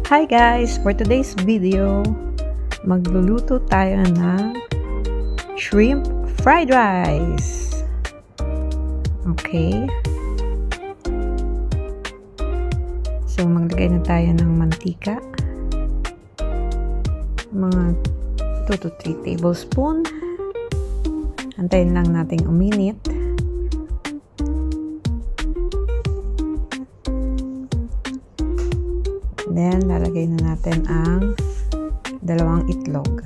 Hi guys! For today's video, magluluto tayo ng shrimp fried rice. Okay. So, maglagay na tayo ng mantika. Mga 2 to 3 tablespoon. Antayin lang nating uminit. Then, lalagay na natin ang 2 itlog.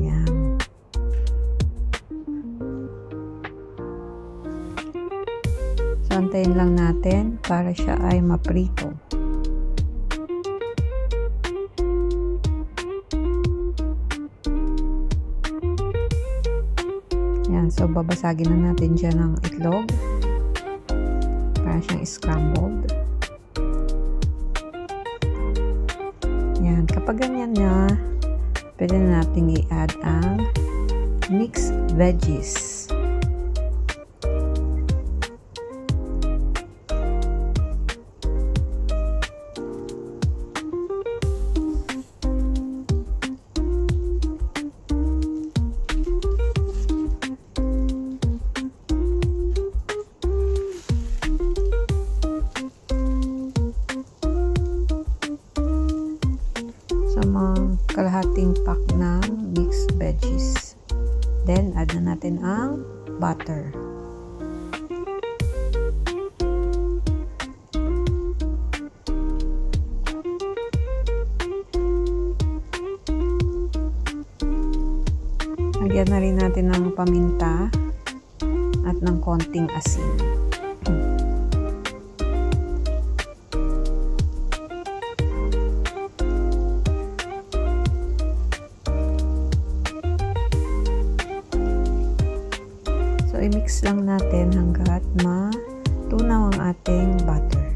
Yan. So, antayin lang natin para siya ay maprito. Yan. So, babasagin na natin dyan ang itlog. Para siyang scrambled. Yan. Kapag ganyan na, pwede na natin i-add ang mixed veggies. Mga kalahating pack ng mixed veggies. Then, add na natin ang butter. Lagyan na rin natin ng paminta at ng konting asin. I-mix lang natin hanggat matunaw ang ating butter.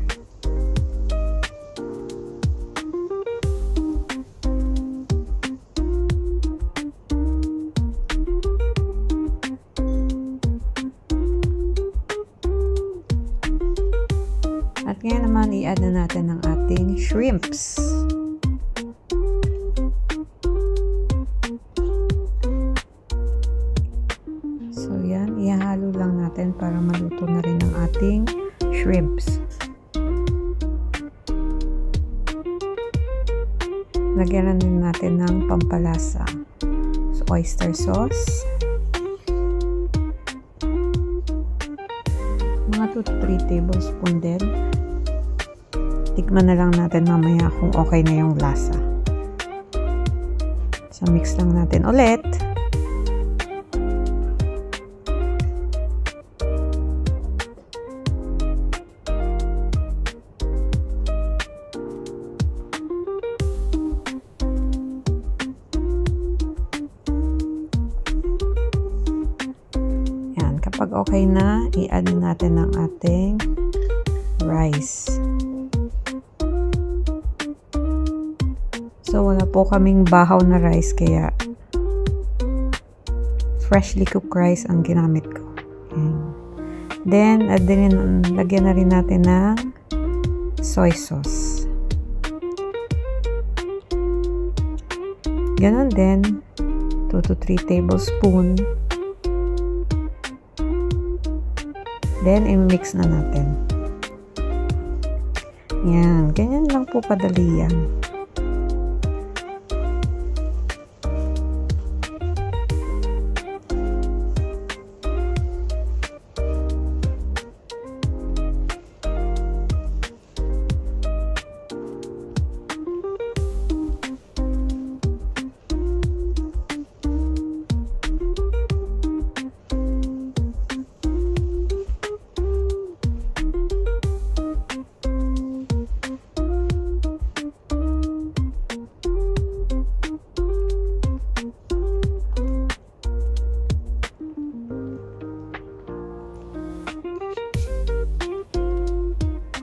At ngayon naman i-add na natin ang ating shrimps. Ihalo lang natin para maluto na rin ang ating shrimps. Lagyan na din natin ng pampalasa. So, oyster sauce. Mga 2 to 3 tablespoon din. Tikman na lang natin mamaya kung okay na yung lasa. So, mix lang natin ulit. Pag okay na, i-add natin ang ating rice. So, wala po kaming bahaw na rice, kaya freshly cooked rice ang ginamit ko. Ayan. Then, lagyan na rin natin ng soy sauce. Ganon din, 2 to 3 tablespoon. Then, i-mix na natin. Yan. Ganyan lang po kadali yan.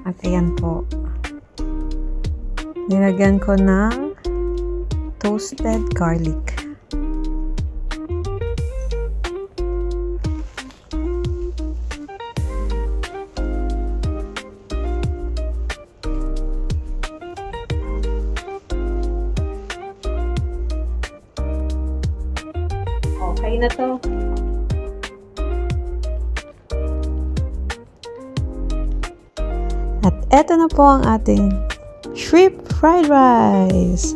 At ayan po. Nilagyan ko ng toasted garlic. Kain na to. At eto na po ang ating shrimp fried rice.